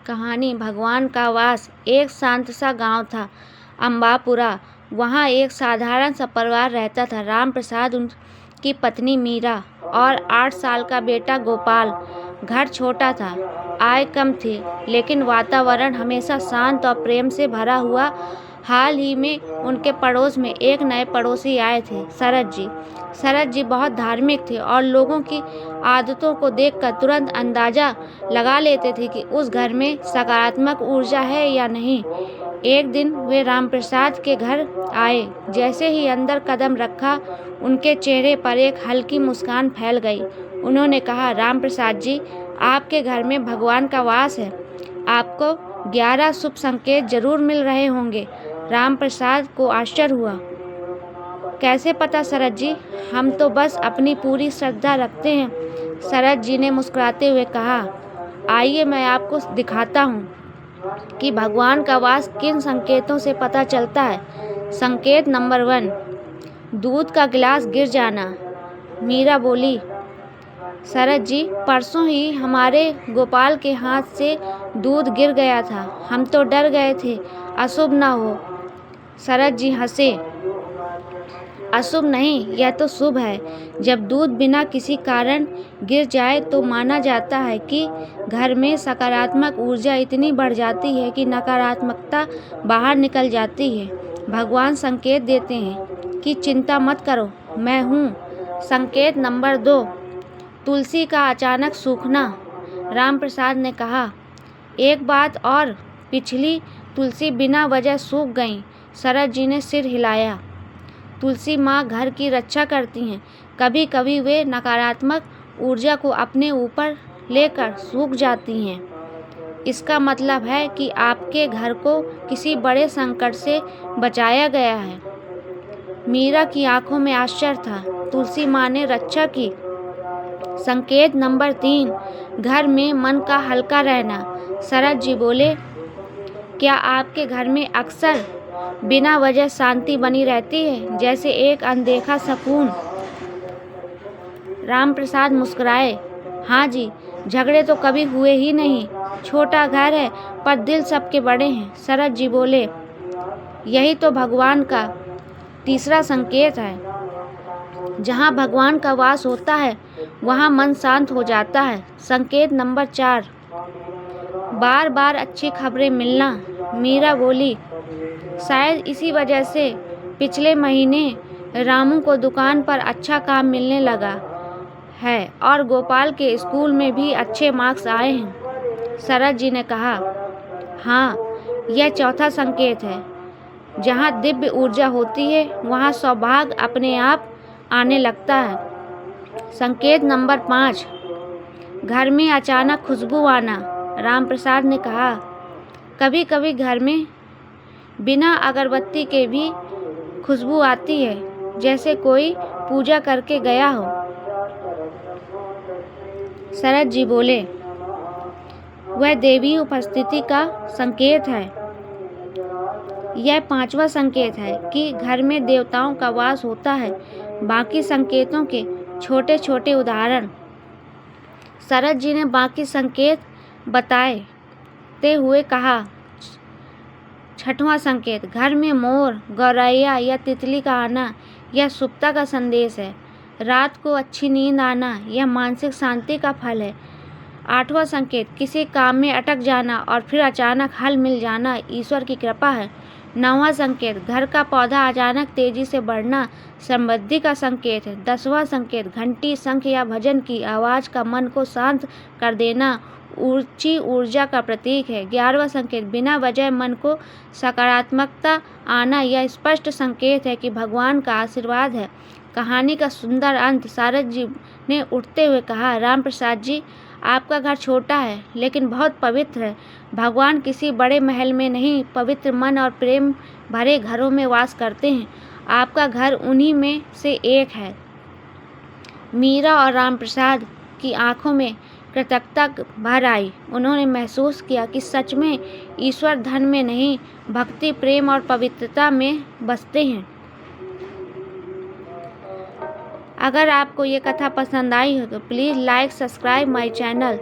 कहानी भगवान का वास। एक शांत सा गांव था, अम्बापुरा। वहाँ एक साधारण सा परिवार रहता था। राम प्रसाद, उनकी पत्नी मीरा और 8 साल का बेटा गोपाल। घर छोटा था, आय कम थी, लेकिन वातावरण हमेशा शांत और प्रेम से भरा हुआ। हाल ही में उनके पड़ोस में एक नए पड़ोसी आए थे, शरद जी। शरद जी बहुत धार्मिक थे और लोगों की आदतों को देखकर तुरंत अंदाजा लगा लेते थे कि उस घर में सकारात्मक ऊर्जा है या नहीं। एक दिन वे रामप्रसाद के घर आए। जैसे ही अंदर कदम रखा, उनके चेहरे पर एक हल्की मुस्कान फैल गई। उन्होंने कहा, रामप्रसाद जी, आपके घर में भगवान का वास है। आपको 11 शुभ संकेत जरूर मिल रहे होंगे। रामप्रसाद को आश्चर्य हुआ। कैसे पता शरद जी? हम तो बस अपनी पूरी श्रद्धा रखते हैं। शरद जी ने मुस्कुराते हुए कहा, आइए मैं आपको दिखाता हूँ कि भगवान का वास किन संकेतों से पता चलता है। संकेत नंबर 1, दूध का गिलास गिर जाना। मीरा बोली, शरद जी, परसों ही हमारे गोपाल के हाथ से दूध गिर गया था। हम तो डर गए थे अशुभ ना हो। शरद जी हंसे, अशुभ नहीं, यह तो शुभ है। जब दूध बिना किसी कारण गिर जाए तो माना जाता है कि घर में सकारात्मक ऊर्जा इतनी बढ़ जाती है कि नकारात्मकता बाहर निकल जाती है। भगवान संकेत देते हैं कि चिंता मत करो, मैं हूँ। संकेत नंबर 2, तुलसी का अचानक सूखना। रामप्रसाद ने कहा, एक बात और, पिछली तुलसी बिना वजह सूख गई। शरद जी ने सिर हिलाया। तुलसी माँ घर की रक्षा करती हैं। कभी कभी वे नकारात्मक ऊर्जा को अपने ऊपर लेकर सूख जाती हैं। इसका मतलब है कि आपके घर को किसी बड़े संकट से बचाया गया है। मीरा की आंखों में आश्चर्य था। तुलसी माँ ने रक्षा की। संकेत नंबर 3, घर में मन का हल्का रहना। शरद जी बोले, क्या आपके घर में अक्सर बिना वजह शांति बनी रहती है, जैसे एक अनदेखा सुकून? रामप्रसाद मुस्कुराए, हाँ जी, झगड़े तो कभी हुए ही नहीं। छोटा घर है पर दिल सबके बड़े हैं। शरद जी बोले, यही तो भगवान का तीसरा संकेत है। जहाँ भगवान का वास होता है वहाँ मन शांत हो जाता है। संकेत नंबर 4, बार बार अच्छी खबरें मिलना। मीरा बोली, शायद इसी वजह से पिछले महीने रामू को दुकान पर अच्छा काम मिलने लगा है और गोपाल के स्कूल में भी अच्छे मार्क्स आए हैं। शरद जी ने कहा, हाँ, यह चौथा संकेत है। जहाँ दिव्य ऊर्जा होती है वहाँ सौभाग्य अपने आप आने लगता है। संकेत नंबर 5, घर में अचानक खुशबू आना। रामप्रसाद ने कहा, कभी कभी घर में बिना अगरबत्ती के भी खुशबू आती है, जैसे कोई पूजा करके गया हो। शरद जी बोले, वह देवी उपस्थिति का संकेत है। यह 5वां संकेत है कि घर में देवताओं का वास होता है। बाकी संकेतों के छोटे छोटे उदाहरण। शरद जी ने बाकी संकेत बताते हुए कहा, 6वां संकेत, घर में मोर, गौरैया या तितली का आना, यह शुभता का संदेश है। रात को अच्छी नींद आना, यह मानसिक शांति का फल है। 8वां संकेत, किसी काम में अटक जाना और फिर अचानक हल मिल जाना, ईश्वर की कृपा है। 9वां संकेत, घर का पौधा अचानक तेजी से बढ़ना, समृद्धि का संकेत है। 10वां संकेत, घंटी, शंख या भजन की आवाज़ का मन को शांत कर देना, ऊंची ऊर्जा का प्रतीक है। 11वां संकेत, बिना वजह मन को सकारात्मकता आना, यह स्पष्ट संकेत है कि भगवान का आशीर्वाद है। कहानी का सुंदर अंत। शरद जी ने उठते हुए कहा, रामप्रसाद जी, आपका घर छोटा है लेकिन बहुत पवित्र है। भगवान किसी बड़े महल में नहीं, पवित्र मन और प्रेम भरे घरों में वास करते हैं। आपका घर उन्हीं में से एक है। मीरा और रामप्रसाद की आंखों में कृतज्ञता भर आई। उन्होंने महसूस किया कि सच में ईश्वर धन में नहीं, भक्ति, प्रेम और पवित्रता में बसते हैं। अगर आपको ये कथा पसंद आई हो तो please like, subscribe my channel.